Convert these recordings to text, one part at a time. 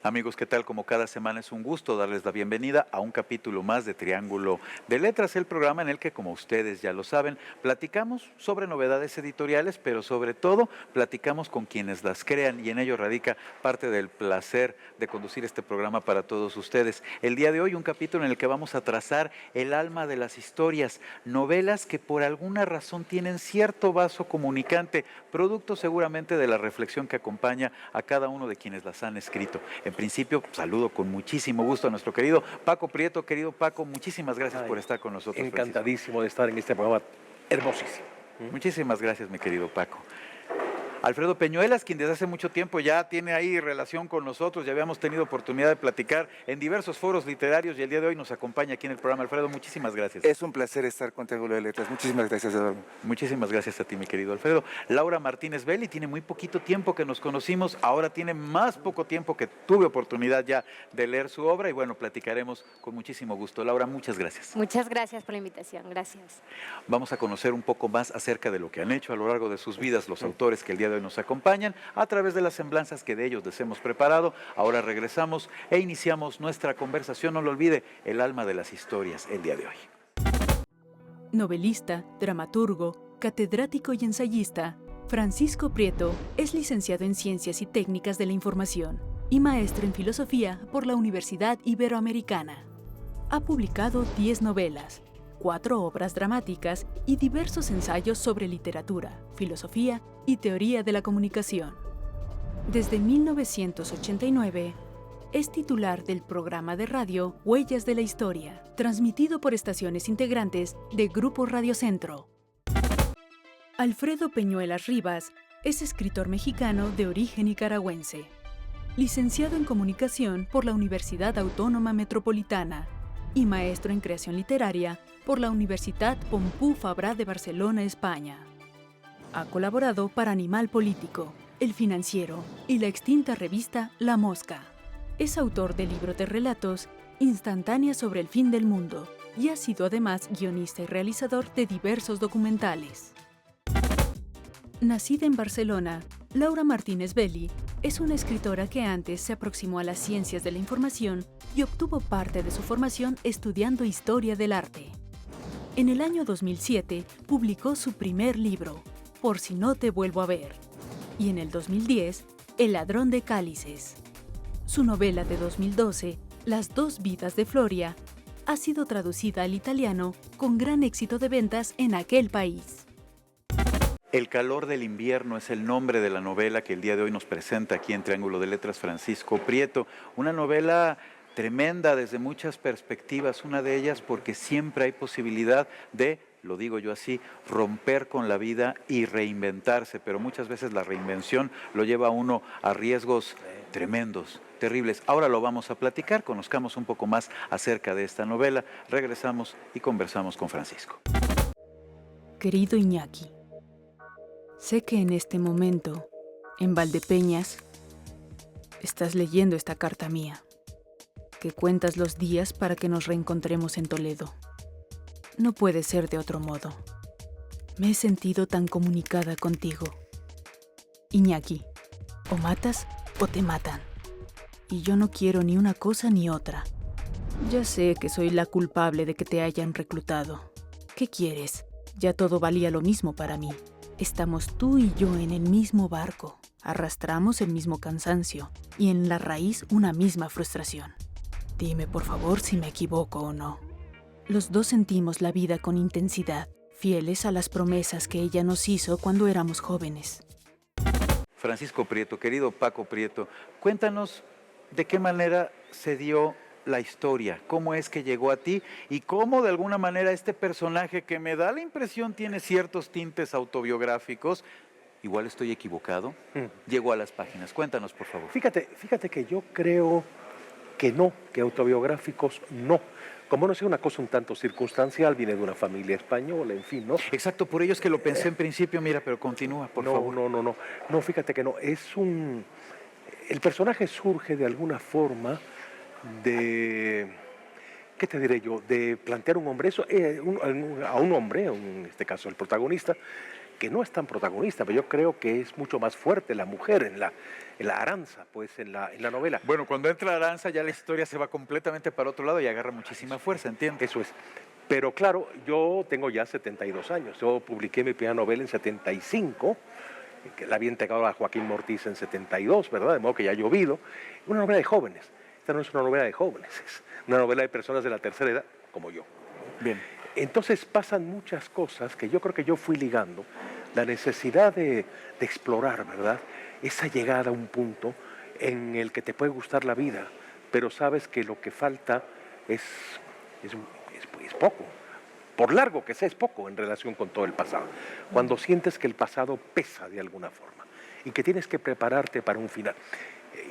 Amigos, ¿qué tal? Como cada semana es un gusto darles la bienvenida a un capítulo más de Triángulo de Letras, el programa en el que, como ustedes ya lo saben, platicamos sobre novedades editoriales, pero sobre todo platicamos con quienes las crean y en ello radica parte del placer de conducir este programa para todos ustedes. El día de hoy un capítulo en el que vamos a trazar el alma de las historias, novelas que por alguna razón tienen cierto vaso comunicante, producto seguramente de la reflexión que acompaña a cada uno de quienes las han escrito. En principio, saludo con muchísimo gusto a nuestro querido Paco Prieto. Querido Paco, muchísimas gracias por estar con nosotros. Encantadísimo de estar en este programa hermosísimo. Muchísimas gracias, mi querido Paco. Alfredo Peñuelas, quien desde hace mucho tiempo ya tiene ahí relación con nosotros, ya habíamos tenido oportunidad de platicar en diversos foros literarios y el día de hoy nos acompaña aquí en el programa. Alfredo, muchísimas gracias. Es un placer estar con Triángulo de Letras. Muchísimas gracias, Eduardo. Muchísimas gracias a ti, mi querido Alfredo. Laura Martínez Belli, tiene muy poquito tiempo que nos conocimos, ahora tiene más poco tiempo que tuve oportunidad ya de leer su obra y bueno, platicaremos con muchísimo gusto. Laura, muchas gracias. Muchas gracias por la invitación, gracias. Vamos a conocer un poco más acerca de lo que han hecho a lo largo de sus vidas los autores que el día de hoy nos acompañan a través de las semblanzas que de ellos les hemos preparado. Ahora regresamos e iniciamos nuestra conversación. No lo olvide, el alma de las historias el día de hoy. Novelista, dramaturgo, catedrático y ensayista, Francisco Prieto es licenciado en Ciencias y Técnicas de la Información y maestro en Filosofía por la Universidad Iberoamericana. Ha publicado 10 novelas, 4 obras dramáticas y diversos ensayos sobre literatura, filosofía y teoría de la comunicación. Desde 1989, es titular del programa de radio Huellas de la Historia, transmitido por estaciones integrantes de Grupo Radio Centro. Alfredo Peñuelas Rivas es escritor mexicano de origen nicaragüense, licenciado en Comunicación por la Universidad Autónoma Metropolitana y maestro en Creación Literaria por la Universitat Pompeu Fabra de Barcelona, España. Ha colaborado para Animal Político, El Financiero y la extinta revista La Mosca. Es autor de libros de relatos, Instantáneas sobre el fin del mundo, y ha sido además guionista y realizador de diversos documentales. Nacida en Barcelona, Laura Martínez Belli es una escritora que antes se aproximó a las ciencias de la información y obtuvo parte de su formación estudiando historia del arte. En el año 2007 publicó su primer libro, Por si no te vuelvo a ver, y en el 2010, El ladrón de cálices. Su novela de 2012, Las dos vidas de Floria, ha sido traducida al italiano con gran éxito de ventas en aquel país. El calor del invierno es el nombre de la novela que el día de hoy nos presenta aquí en Triángulo de Letras Francisco Prieto. Una novela tremenda desde muchas perspectivas, una de ellas porque siempre hay posibilidad de, lo digo yo así, romper con la vida y reinventarse, pero muchas veces la reinvención lo lleva a uno a riesgos tremendos, terribles. Ahora lo vamos a platicar, conozcamos un poco más acerca de esta novela, regresamos y conversamos con Francisco. Querido Iñaki, sé que en este momento, en Valdepeñas, estás leyendo esta carta mía, que cuentas los días para que nos reencontremos en Toledo. No puede ser de otro modo. Me he sentido tan comunicada contigo. Iñaki, o matas o te matan. Y yo no quiero ni una cosa ni otra. Ya sé que soy la culpable de que te hayan reclutado. ¿Qué quieres? Ya todo valía lo mismo para mí. Estamos tú y yo en el mismo barco. Arrastramos el mismo cansancio y en la raíz una misma frustración. Dime por favor si me equivoco o no. Los dos sentimos la vida con intensidad, fieles a las promesas que ella nos hizo cuando éramos jóvenes. Francisco Prieto, querido Paco Prieto, cuéntanos de qué manera se dio la historia, cómo es que llegó a ti y cómo de alguna manera este personaje que me da la impresión tiene ciertos tintes autobiográficos, igual estoy equivocado, llegó a las páginas. Cuéntanos, por favor. Fíjate que yo creo que no, que autobiográficos no. Como no sea una cosa un tanto circunstancial, viene de una familia española, en fin, ¿no? Exacto, por ello es que lo pensé en principio, mira, pero continúa, por favor. No, fíjate que no, el personaje surge de alguna forma de, ¿qué te diré yo? De plantear un hombre, a un hombre, en este caso el protagonista, que no es tan protagonista, pero yo creo que es mucho más fuerte la mujer en la Aranza, pues en la novela. Bueno, cuando entra Aranza ya la historia se va completamente para otro lado y agarra muchísima fuerza, ¿entiendes? Eso es. Pero claro, yo tengo ya 72 años. Yo publiqué mi primera novela en 75, que la había entregado a Joaquín Mortiz en 72, ¿verdad? De modo que ya ha llovido. Una novela de jóvenes. Esta no es una novela de jóvenes, es una novela de personas de la tercera edad, como yo. Bien. Entonces pasan muchas cosas que yo creo que yo fui ligando. La necesidad de explorar, ¿verdad? Esa llegada a un punto en el que te puede gustar la vida, pero sabes que lo que falta es poco. Por largo que sea, es poco en relación con todo el pasado. Cuando sientes que el pasado pesa de alguna forma y que tienes que prepararte para un final.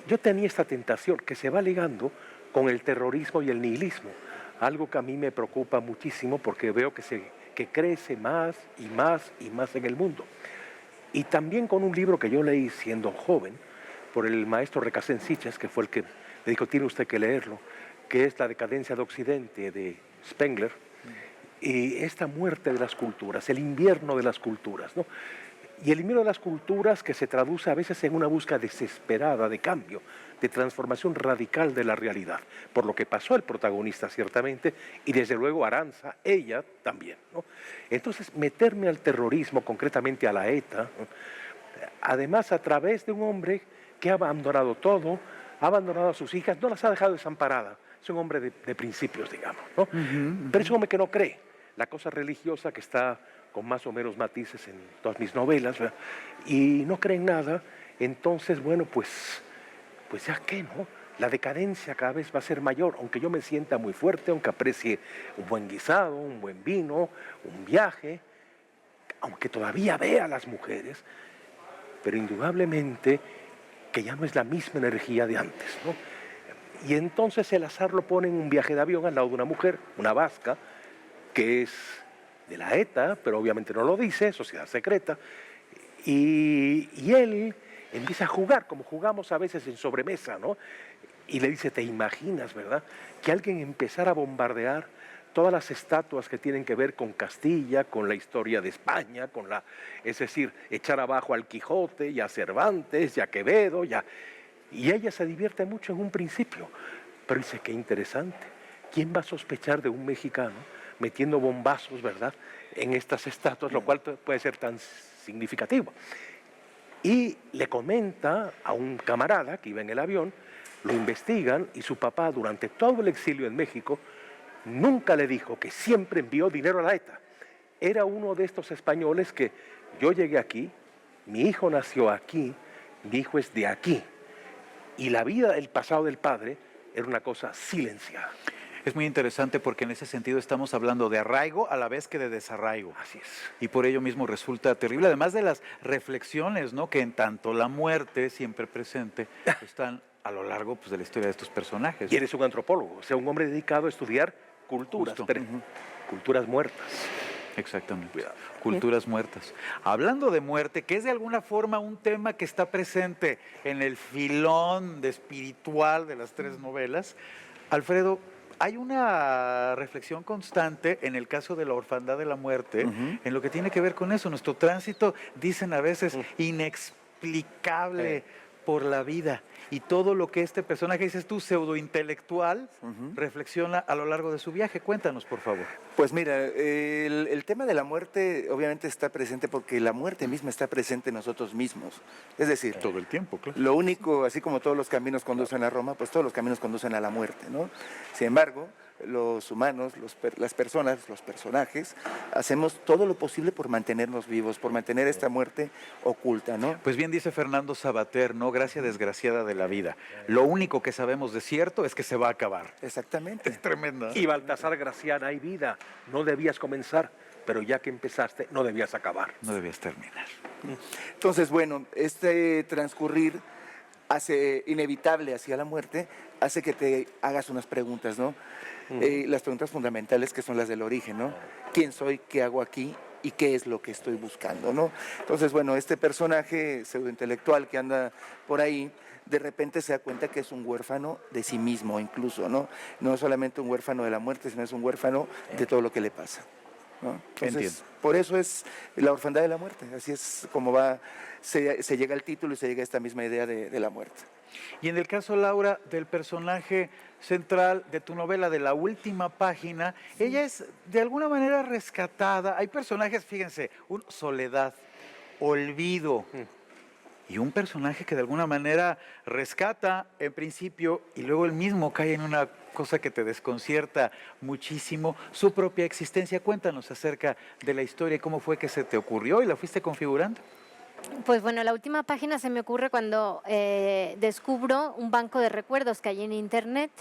Yo tenía esta tentación que se va ligando con el terrorismo y el nihilismo, algo que a mí me preocupa muchísimo porque veo que crece más y más y más en el mundo. Y también con un libro que yo leí siendo joven, por el maestro Recasens-Sitges, que fue el que me dijo, tiene usted que leerlo, que es La decadencia de Occidente, de Spengler, y esta muerte de las culturas, el invierno de las culturas, ¿no? Y el invierno de las culturas que se traduce a veces en una búsqueda desesperada de cambio, de transformación radical de la realidad, por lo que pasó el protagonista ciertamente, y desde luego Aranza, ella también, ¿no? Entonces, meterme al terrorismo, concretamente a la ETA, ¿no? Además a través de un hombre que ha abandonado todo, ha abandonado a sus hijas, no las ha dejado desamparadas. Es un hombre de principios, digamos, ¿no? Pero es un hombre que no cree. La cosa religiosa que está con más o menos matices en todas mis novelas, ¿verdad? Y no cree en nada. Entonces, bueno, pues ya qué, ¿no? La decadencia cada vez va a ser mayor, aunque yo me sienta muy fuerte, aunque aprecie un buen guisado, un buen vino, un viaje, aunque todavía vea a las mujeres, pero indudablemente que ya no es la misma energía de antes, ¿no? Y entonces el azar lo pone en un viaje de avión al lado de una mujer, una vasca, que es de la ETA, pero obviamente no lo dice, sociedad secreta, y él empieza a jugar, como jugamos a veces en sobremesa, ¿no? Y le dice, ¿te imaginas, verdad? Que alguien empezara a bombardear todas las estatuas que tienen que ver con Castilla, con la historia de España, es decir, echar abajo al Quijote, y a Cervantes, y a Quevedo, y ella se divierte mucho en un principio, pero dice, qué interesante, ¿quién va a sospechar de un mexicano metiendo bombazos, verdad, en estas estatuas, lo cual puede ser tan significativo? Y le comenta a un camarada que iba en el avión, lo investigan, y su papá durante todo el exilio en México nunca le dijo que siempre envió dinero a la ETA. Era uno de estos españoles que yo llegué aquí, mi hijo nació aquí, mi hijo es de aquí, y la vida, el pasado del padre era una cosa silenciada. Es muy interesante porque en ese sentido estamos hablando de arraigo a la vez que de desarraigo. Así es. Y por ello mismo resulta terrible, además de las reflexiones, ¿no? Que en tanto la muerte siempre presente están a lo largo, pues, de la historia de estos personajes. Y eres un antropólogo, o sea, un hombre dedicado a estudiar culturas, culturas muertas. Exactamente. Cuidado. Culturas muertas. Hablando de muerte, que es de alguna forma un tema que está presente en el filón de espiritual de las tres novelas, Alfredo, hay una reflexión constante en el caso de la orfandad de la muerte, en lo que tiene que ver con eso. Nuestro tránsito, dicen a veces, inexplicable por la vida. Y todo lo que este personaje, dices tú, pseudointelectual, reflexiona a lo largo de su viaje. Cuéntanos, por favor. Pues mira, el tema de la muerte obviamente está presente porque la muerte misma está presente en nosotros mismos. Es decir, Todo el tiempo, claro. lo único, así como todos los caminos conducen a Roma, pues todos los caminos conducen a la muerte, ¿no? Sin embargo, los humanos, las personas, los personajes, hacemos todo lo posible por mantenernos vivos, por mantener esta muerte oculta, ¿no? Pues bien dice Fernando Sabater, no gracia desgraciada de la vida. Lo único que sabemos de cierto es que se va a acabar. Exactamente. Es tremenda. Y Baltasar Gracián, hay vida, no debías comenzar, pero ya que empezaste, no debías acabar. No debías terminar. Entonces, bueno, este transcurrir hace inevitable hacia la muerte, hace que te hagas unas preguntas, ¿no? Las preguntas fundamentales que son las del origen, ¿no? ¿Quién soy? ¿Qué hago aquí? ¿Y qué es lo que estoy buscando, no? Entonces, bueno, este personaje pseudointelectual que anda por ahí, de repente se da cuenta que es un huérfano de sí mismo incluso, ¿no? No es solamente un huérfano de la muerte, sino es un huérfano de todo lo que le pasa. ¿no? Entonces, Entiendo. por eso es la orfandad de la muerte. Así es como se llega al título y se llega a esta misma idea de la muerte. Y en el caso, Laura, del personaje central de tu novela, de la última página, ella es de alguna manera rescatada. Hay personajes, fíjense, soledad, olvido, y un personaje que de alguna manera rescata en principio y luego él mismo cae en una cosa que te desconcierta muchísimo, su propia existencia. Cuéntanos acerca de la historia y cómo fue que se te ocurrió y la fuiste configurando. Pues bueno, la última página se me ocurre cuando descubro un banco de recuerdos que hay en internet,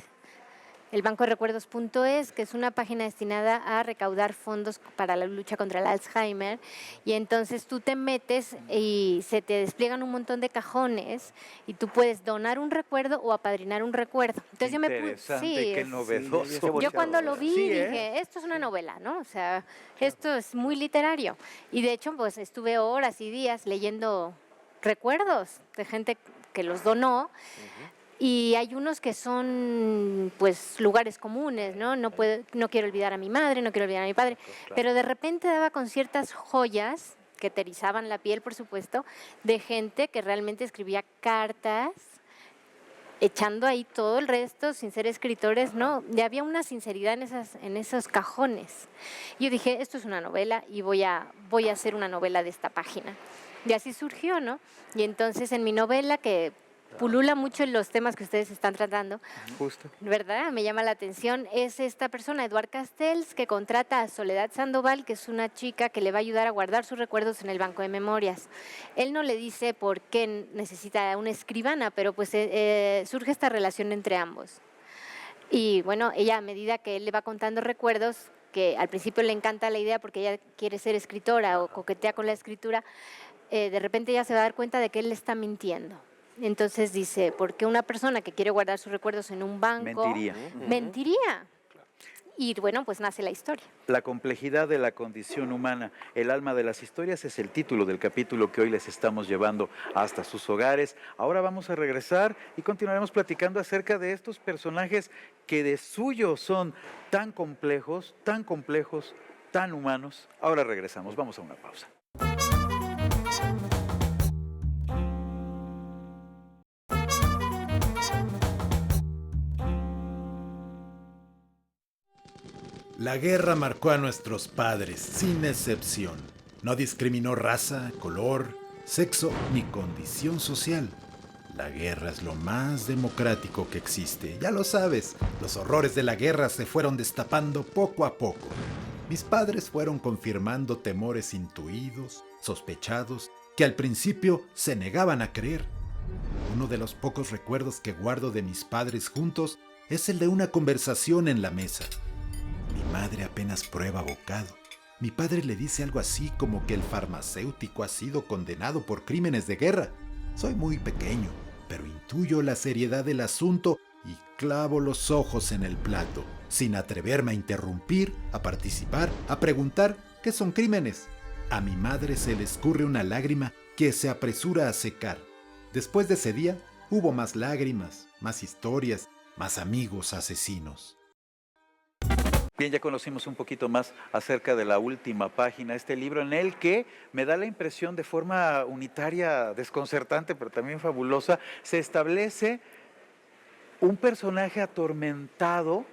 el bancoderecuerdos.es, que es una página destinada a recaudar fondos para la lucha contra el Alzheimer. Y entonces tú te metes y se te despliegan un montón de cajones y tú puedes donar un recuerdo o apadrinar un recuerdo. Entonces yo me puse, Interesante, qué novedoso. yo cuando lo vi Sí, dije, esto es una novela, ¿no? O sea, esto es muy literario. Y de hecho, pues estuve horas y días leyendo recuerdos de gente que los donó. Y hay unos que son, pues, lugares comunes, ¿no? No quiero olvidar a mi madre, no quiero olvidar a mi padre. Pero de repente daba con ciertas joyas que te erizaban la piel, por supuesto, de gente que realmente escribía cartas, echando ahí todo el resto, sin ser escritores, ¿no? Y había una sinceridad en esos cajones. Y yo dije, esto es una novela y voy a hacer una novela de esta página. Y así surgió, ¿no? Y entonces en mi novela, que pulula mucho en los temas que ustedes están tratando, Justo. ¿verdad? Me llama la atención, es esta persona, Eduard Castells, que contrata a Soledad Sandoval, que es una chica que le va a ayudar a guardar sus recuerdos en el banco de memorias. Él no le dice por qué necesita una escribana, pero pues surge esta relación entre ambos. Y bueno, ella, a medida que él le va contando recuerdos, que al principio le encanta la idea porque ella quiere ser escritora o coquetea con la escritura, de repente ella se va a dar cuenta de que él le está mintiendo. Entonces dice, ¿por qué una persona que quiere guardar sus recuerdos en un banco mentiría? Y bueno, pues nace la historia. La complejidad de la condición humana, el alma de las historias, es el título del capítulo que hoy les estamos llevando hasta sus hogares. Ahora vamos a regresar y continuaremos platicando acerca de estos personajes que de suyo son tan complejos, tan humanos. Ahora regresamos, vamos a una pausa. La guerra marcó a nuestros padres, sin excepción. No discriminó raza, color, sexo ni condición social. La guerra es lo más democrático que existe. Ya lo sabes, los horrores de la guerra se fueron destapando poco a poco. Mis padres fueron confirmando temores intuidos, sospechados, que al principio se negaban a creer. Uno de los pocos recuerdos que guardo de mis padres juntos es el de una conversación en la mesa. Mi madre apenas prueba bocado. Mi padre le dice algo así como que el farmacéutico ha sido condenado por crímenes de guerra. Soy muy pequeño, pero intuyo la seriedad del asunto y clavo los ojos en el plato, sin atreverme a interrumpir, a participar, a preguntar qué son crímenes. A mi madre se le escurre una lágrima que se apresura a secar. Después de ese día, hubo más lágrimas, más historias, más amigos asesinos. Bien, ya conocimos un poquito más acerca de la última página, este libro en el que me da la impresión de forma unitaria, desconcertante, pero también fabulosa, se establece un personaje atormentado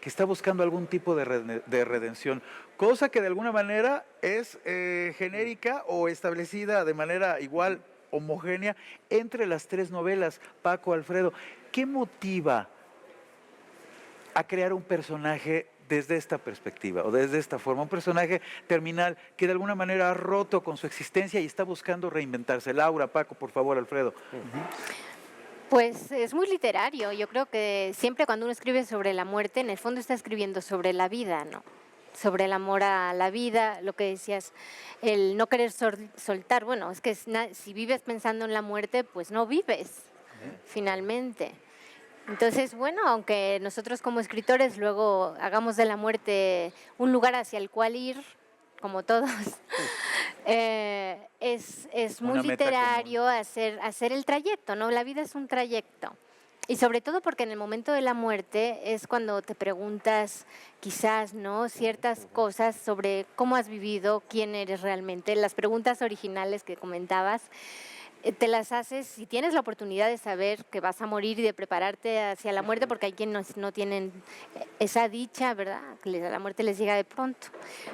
que está buscando algún tipo de redención, cosa que de alguna manera es genérica o establecida de manera igual homogénea entre las tres novelas. Paco, Alfredo, ¿qué motiva a crear un personaje desde esta perspectiva o desde esta forma, un personaje terminal que de alguna manera ha roto con su existencia y está buscando reinventarse? Laura, Paco, por favor, Alfredo. Pues es muy literario. Yo creo que siempre cuando uno escribe sobre la muerte, en el fondo está escribiendo sobre la vida, ¿no? Sobre el amor a la vida, lo que decías, el no querer soltar. Bueno, es que si vives pensando en la muerte, pues no vives, finalmente. Entonces, bueno, aunque nosotros como escritores luego hagamos de la muerte un lugar hacia el cual ir, como todos, es muy literario hacer el trayecto, ¿no? La vida es un trayecto. Y sobre todo porque en el momento de la muerte es cuando te preguntas quizás, ¿no?, ciertas cosas sobre cómo has vivido, quién eres realmente. Las preguntas originales que comentabas, te las haces si tienes la oportunidad de saber que vas a morir y de prepararte hacia la muerte, porque hay quienes no tienen esa dicha, ¿verdad? Que la muerte les llega de pronto.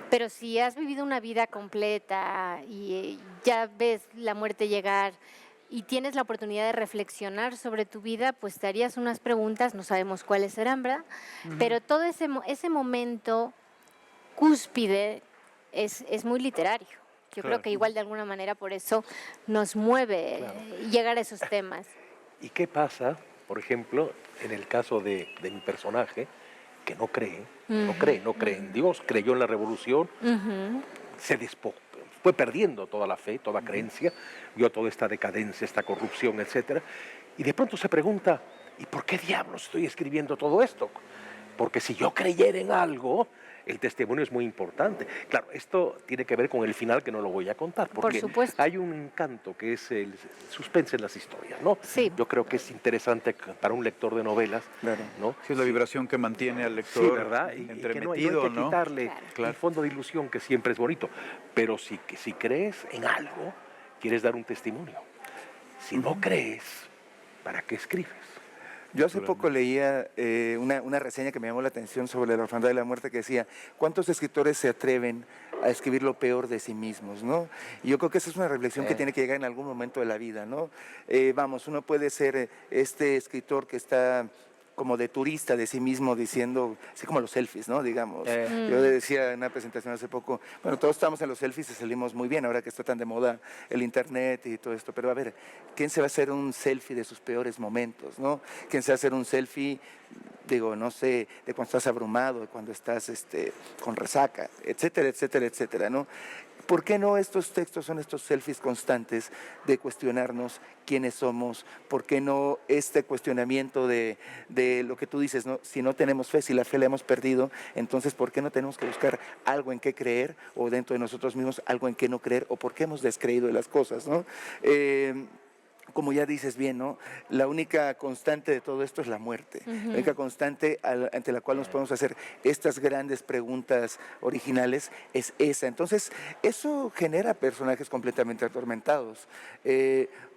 Pero si has vivido una vida completa y ya ves la muerte llegar y tienes la oportunidad de reflexionar sobre tu vida, pues te harías unas preguntas, no sabemos cuáles serán, ¿verdad? Pero todo ese momento cúspide es muy literario. Yo creo que igual de alguna manera por eso nos mueve llegar a esos temas. ¿Y qué pasa, por ejemplo, en el caso de mi personaje, que no cree en Dios, creyó en la revolución, se despojó, fue perdiendo toda la fe, toda creencia, vio toda esta decadencia, esta corrupción, etcétera, y de pronto se pregunta, ¿y por qué diablos estoy escribiendo todo esto? Porque si yo creyera en algo, el testimonio es muy importante. Claro, esto tiene que ver con el final que no lo voy a contar, porque Por supuesto. hay un encanto que es el suspense en las historias, ¿no? Sí. Yo creo que es interesante para un lector de novelas, Claro. ¿no? Sí, es la vibración que mantiene al lector Sí, ¿verdad? Y que no hay entremetido, que ¿no? quitarle Claro. el fondo de ilusión, que siempre es bonito. Pero si crees en algo, quieres dar un testimonio. Si no crees, ¿para qué escribes? Yo hace poco leía una reseña que me llamó la atención sobre la orfandad de la muerte que decía, ¿cuántos escritores se atreven a escribir lo peor de sí mismos, ¿no? Y yo creo que esa es una reflexión que tiene que llegar en algún momento de la vida, ¿no? Vamos, uno puede ser este escritor que está como de turista de sí mismo diciendo, así como los selfies, ¿no? Digamos. Yo le decía en una presentación hace poco, bueno, todos estamos en los selfies y salimos muy bien ahora que está tan de moda el internet y todo esto, pero a ver, ¿quién se va a hacer un selfie de sus peores momentos, ¿no? ¿Quién se va a hacer un selfie, digo, no sé, de cuando estás abrumado, de cuando estás con resaca, etcétera, etcétera, etcétera, ¿no? ¿Por qué no estos textos son estos selfies constantes de cuestionarnos quiénes somos? ¿Por qué no este cuestionamiento de lo que tú dices, ¿no? Si no tenemos fe, si la fe la hemos perdido, entonces ¿por qué no tenemos que buscar algo en qué creer o dentro de nosotros mismos algo en qué no creer o por qué hemos descreído de las cosas, ¿no? Como ya dices bien, ¿no? La única constante de todo esto es la muerte. La única constante ante la cual nos podemos hacer estas grandes preguntas originales es esa. Entonces, eso genera personajes completamente atormentados.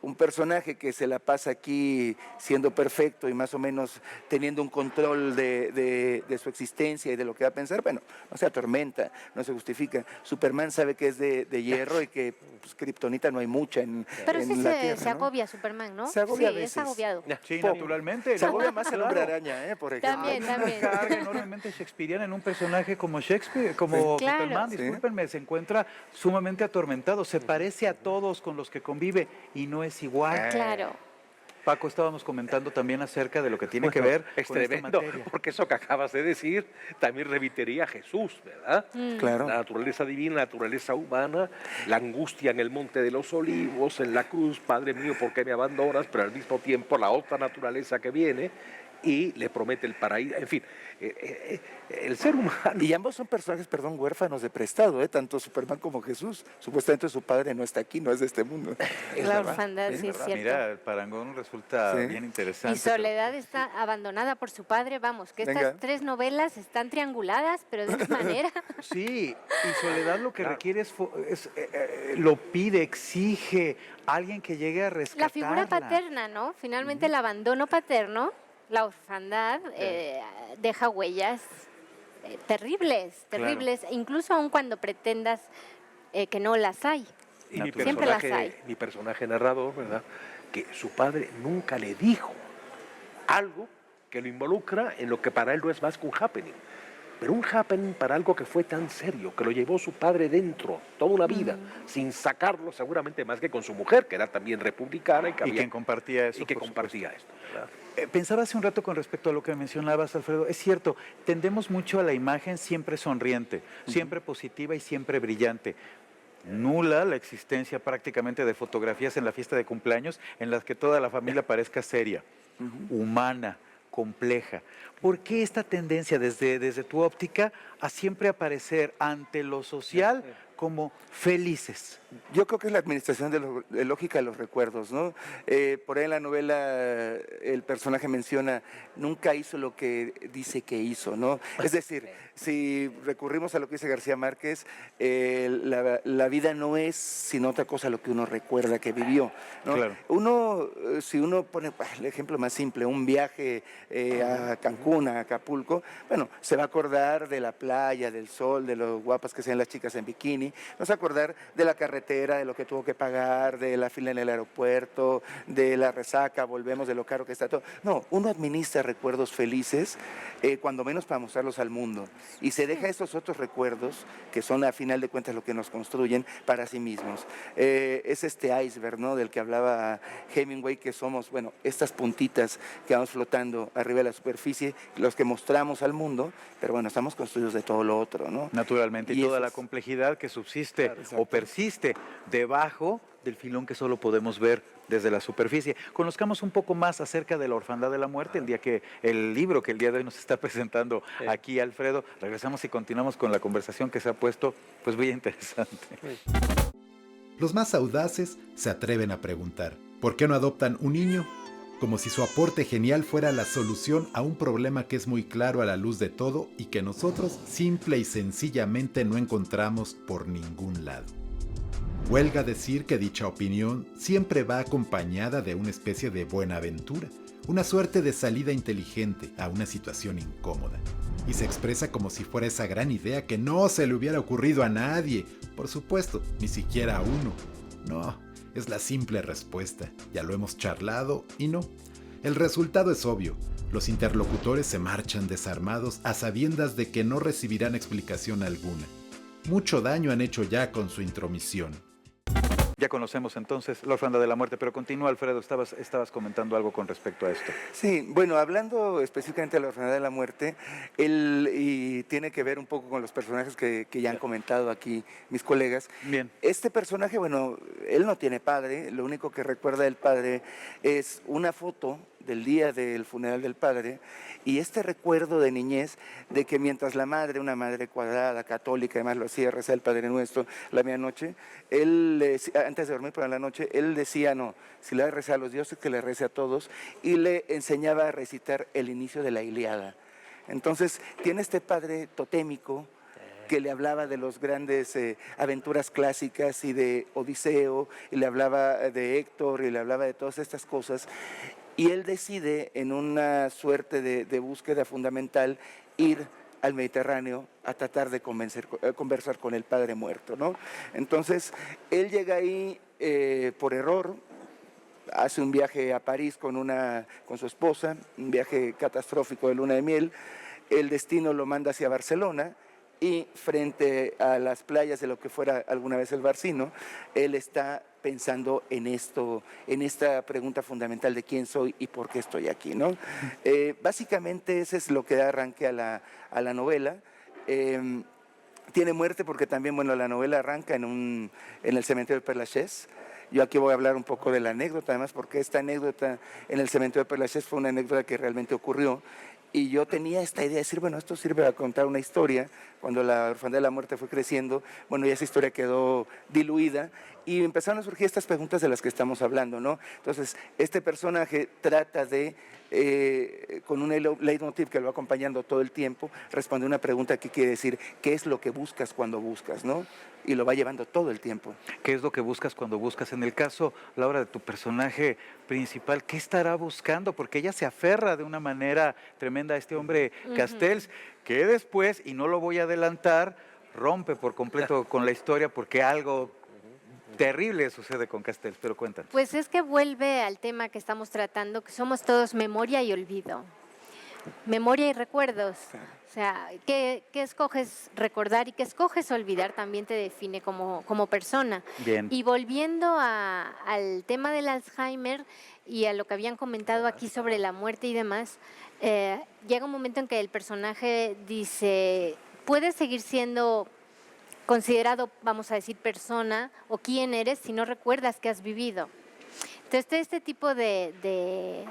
Un personaje que se la pasa aquí siendo perfecto y más o menos teniendo un control de su existencia y de lo que va a pensar, bueno, no se atormenta, no se justifica. Superman sabe que es de hierro y que pues, kriptonita no hay mucha en Pero en sí la se Tierra, ¿no? agobia Superman, ¿no? Se agobia a sí, es veces. agobiado. Sí, naturalmente. Se ¿no? agobia más el hombre Claro. araña, por ejemplo. También. Carga enormemente shakespeariana en un personaje como Shakespeare, como Claro. Superman, Sí. discúlpenme, se encuentra sumamente atormentado, se parece a todos con los que convive y no es igual. Claro. Paco, estábamos comentando también acerca de lo que tiene que Bueno, ver es con esta tremendo, materia. porque eso que acabas de decir también remitiría a Jesús, ¿verdad? Claro. La naturaleza divina, la naturaleza humana, la angustia en el Monte de los Olivos, en la cruz, Padre mío, ¿por qué me abandonas? Pero al mismo tiempo la otra naturaleza que viene y le promete el paraíso, en fin, el ser humano. Y ambos son personajes, perdón, huérfanos de prestado, tanto Superman como Jesús. Supuestamente su padre no está aquí, no es de este mundo. La orfandad, sí, es cierto. Mira, el parangón resulta Sí. bien interesante. Y Soledad está abandonada por su padre, vamos, que estas Venga. 3 novelas están trianguladas, pero de una manera. Sí, y Soledad lo que requiere lo pide, exige alguien que llegue a rescatarla. La figura paterna, ¿no? Finalmente el abandono paterno, la orfandad, deja huellas terribles, incluso aun cuando pretendas que no las hay. Y mi Siempre las mi personaje narrador, ¿verdad? Que su padre nunca le dijo algo que lo involucra en lo que para él no es más que un happening. Pero un happening para algo que fue tan serio, que lo llevó su padre dentro toda una vida, sin sacarlo seguramente más que con su mujer, que era también republicana y que, quien compartía eso. y que por compartía esto, ¿verdad? Pensaba hace un rato con respecto a lo que mencionabas, Alfredo. Es cierto, tendemos mucho a la imagen siempre sonriente, siempre positiva y siempre brillante. Nula la existencia prácticamente de fotografías en la fiesta de cumpleaños en las que toda la familia parezca seria, humana, compleja. ¿Por qué esta tendencia desde tu óptica a siempre aparecer ante lo social como felices? Yo creo que es la administración de lógica de los recuerdos, ¿no? Por ahí en la novela el personaje menciona, nunca hizo lo que dice que hizo, ¿no? Es decir, si recurrimos a lo que dice García Márquez, la vida no es sino otra cosa lo que uno recuerda que vivió, ¿no? Claro. Si uno pone el ejemplo más simple, un viaje a Cancún, a Acapulco, bueno, se va a acordar de la playa, del sol, de lo guapas que sean las chicas en bikini, no se va a acordar de la carretera, de lo que tuvo que pagar, de la fila en el aeropuerto, de la resaca, volvemos, de lo caro que está todo. No, uno administra recuerdos felices, cuando menos para mostrarlos al mundo, y se deja esos otros recuerdos, que son a final de cuentas lo que nos construyen, para sí mismos. Es este iceberg, ¿no?, del que hablaba Hemingway, que somos, bueno, estas puntitas que vamos flotando arriba de la superficie, los que mostramos al mundo, pero bueno, estamos construidos de todo lo otro, ¿no? Naturalmente, y toda eso la es- complejidad que subsiste Claro, exacto. o persiste debajo del filón que solo podemos ver desde la superficie. Conozcamos un poco más acerca de la orfandad de la muerte, el libro que el día de hoy nos está presentando aquí Alfredo. Regresamos y continuamos con la conversación que se ha puesto pues muy interesante. Los más audaces se atreven a preguntar, ¿por qué no adoptan un niño? Como si su aporte genial fuera la solución a un problema que es muy claro a la luz de todo y que nosotros simple y sencillamente no encontramos por ningún lado. Huelga decir que dicha opinión siempre va acompañada de una especie de buena aventura, una suerte de salida inteligente a una situación incómoda, y se expresa como si fuera esa gran idea que no se le hubiera ocurrido a nadie, por supuesto, ni siquiera a uno. No, es la simple respuesta, ya lo hemos charlado y no. El resultado es obvio, los interlocutores se marchan desarmados a sabiendas de que no recibirán explicación alguna. Mucho daño han hecho ya con su intromisión. Ya conocemos entonces la orfandad de la muerte, pero continúa, Alfredo, estabas comentando algo con respecto a esto. Sí, bueno, hablando específicamente de la orfandad de la muerte, y tiene que ver un poco con los personajes que ya han comentado aquí mis colegas. Bien. Este personaje, bueno, él no tiene padre, lo único que recuerda del padre es una foto del día del funeral del padre, y este recuerdo de niñez de que mientras la madre, una madre cuadrada, católica, además lo hacía rezar el Padre Nuestro la medianoche, antes de dormir por la noche, él decía, no, si le va a rezar a los dioses, que le rece a todos, y le enseñaba a recitar el inicio de la Ilíada. Entonces, tiene este padre totémico que le hablaba de las grandes aventuras clásicas y de Odiseo, y le hablaba de Héctor, y le hablaba de todas estas cosas. Y él decide, en una suerte de búsqueda fundamental, ir al Mediterráneo a tratar de conversar con el padre muerto, ¿no? Entonces, él llega ahí por error, hace un viaje a París con su esposa, un viaje catastrófico de luna de miel. El destino lo manda hacia Barcelona, y frente a las playas de lo que fuera alguna vez el Barcino, él está pensando en esto, en esta pregunta fundamental de quién soy y por qué estoy aquí, ¿no? Básicamente ese es lo que da arranque a la novela. Tiene muerte porque también, bueno, la novela arranca en el cementerio de Père Lachaise. Yo aquí voy a hablar un poco de la anécdota, además, porque esta anécdota en el cementerio de Père Lachaise fue una anécdota que realmente ocurrió. Y yo tenía esta idea de decir, bueno, esto sirve para contar una historia. Cuando la orfandad de la muerte fue creciendo, bueno, ya esa historia quedó diluida y empezaron a surgir estas preguntas de las que estamos hablando, ¿no? Entonces, este personaje trata de, con un leitmotiv que lo va acompañando todo el tiempo, responder una pregunta que quiere decir, ¿qué es lo que buscas cuando buscas, no? Y lo va llevando todo el tiempo. ¿Qué es lo que buscas cuando buscas? En el caso, Laura, de tu personaje principal, ¿qué estará buscando? Porque ella se aferra de una manera tremenda a este hombre Castells, que después, y no lo voy a adelantar, rompe por completo con la historia porque algo terrible sucede con Castells, pero cuéntanos. Pues es que vuelve al tema que estamos tratando, que somos todos memoria y olvido. Memoria y recuerdos. O sea, ¿qué escoges recordar y qué escoges olvidar también te define como persona? Bien. Y volviendo al tema del Alzheimer y a lo que habían comentado aquí sobre la muerte y demás, llega un momento en que el personaje dice, puedes seguir siendo considerado, vamos a decir, persona o quién eres si no recuerdas que has vivido. Entonces, este tipo de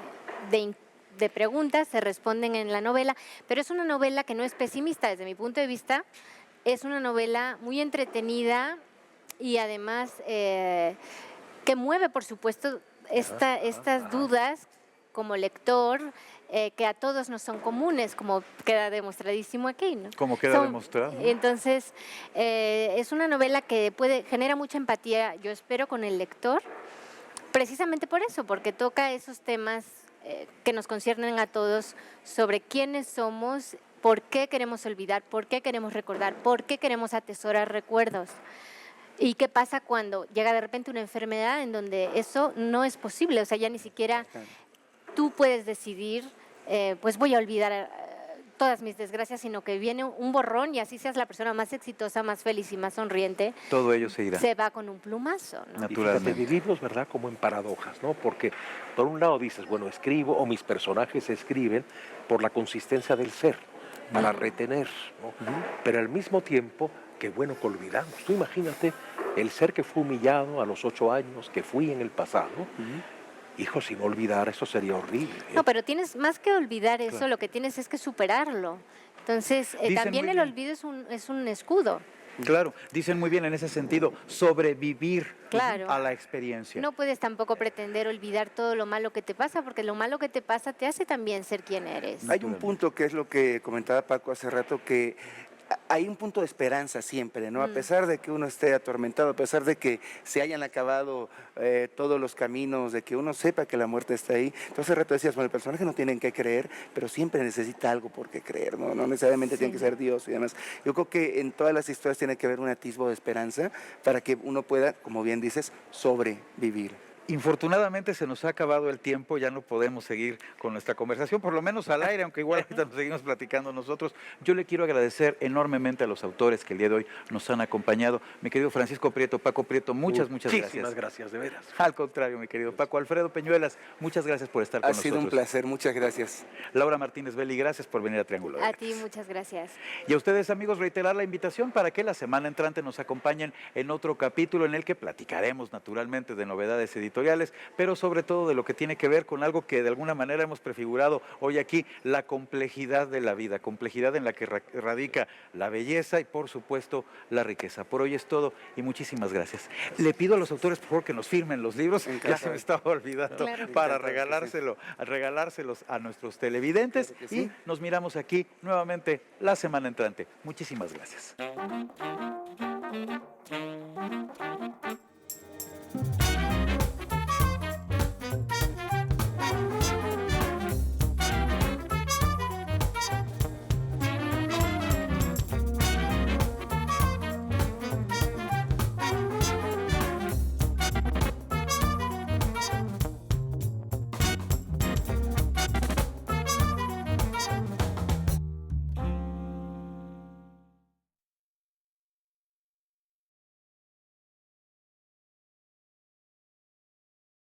preguntas se responden en la novela, pero es una novela que no es pesimista desde mi punto de vista, es una novela muy entretenida y además que mueve, por supuesto, estas dudas como lector, que a todos nos son comunes, como queda demostradísimo aquí, ¿no? Como queda demostrado. Entonces, es una novela que genera mucha empatía, yo espero, con el lector, precisamente por eso, porque toca esos temas que nos conciernen a todos sobre quiénes somos, por qué queremos olvidar, por qué queremos recordar, por qué queremos atesorar recuerdos. ¿Y qué pasa cuando llega de repente una enfermedad en donde eso no es posible? O sea, ya ni siquiera tú puedes decidir, pues voy a olvidar todas mis desgracias, sino que viene un borrón y así seas la persona más exitosa, más feliz y más sonriente. Todo ello se irá. Se va con un plumazo, ¿no? Y fíjate, Naturalmente. vivimos, ¿verdad?, como en paradojas, ¿no? Porque por un lado dices, bueno, escribo o mis personajes escriben por la consistencia del ser, para retener, ¿no? Pero al mismo tiempo, qué bueno que olvidamos. Tú imagínate el ser que fue humillado a los 8 años, que fui en el pasado. Hijo, sin olvidar, eso sería horrible. No, pero tienes más que olvidar eso, lo que tienes es que superarlo. Entonces, Dicen también muy el bien. olvido es un escudo. Claro, dicen muy bien en ese sentido, sobrevivir Claro. a la experiencia. No puedes tampoco pretender olvidar todo lo malo que te pasa, porque lo malo que te pasa te hace también ser quien eres. Hay un punto que es lo que comentaba Paco hace rato, que hay un punto de esperanza siempre, ¿no? A pesar de que uno esté atormentado, a pesar de que se hayan acabado todos los caminos, de que uno sepa que la muerte está ahí. Entonces, hace rato decías, bueno, el personaje no tiene que creer, pero siempre necesita algo por qué creer, ¿no? No necesariamente tiene que ser Dios y demás. Yo creo que en todas las historias tiene que haber un atisbo de esperanza para que uno pueda, como bien dices, sobrevivir. Infortunadamente se nos ha acabado el tiempo, ya no podemos seguir con nuestra conversación, por lo menos al aire, aunque igual ahorita nos seguimos platicando nosotros. Yo le quiero agradecer enormemente a los autores que el día de hoy nos han acompañado. Mi querido Francisco Prieto, Paco Prieto, muchas gracias. Muchísimas gracias, de veras. Al contrario, mi querido Paco. Alfredo Peñuelas, muchas gracias por estar con Ha nosotros. sido un placer, muchas gracias. Laura Martínez Belli, gracias por venir a Triángulo de A Letras. ti, muchas gracias. Y a ustedes, amigos, reiterar la invitación para que la semana entrante nos acompañen en otro capítulo en el que platicaremos naturalmente de novedades editoriales, pero sobre todo de lo que tiene que ver con algo que de alguna manera hemos prefigurado hoy aquí, la complejidad de la vida, complejidad en la que radica la belleza y, por supuesto, la riqueza. Por hoy es todo y muchísimas gracias. Le pido a los autores, por favor, que nos firmen los libros, ya se me estaba olvidando, Claro. para Encantado, regalárselos a nuestros televidentes. Claro que Y sí. nos miramos aquí nuevamente la semana entrante. Muchísimas gracias.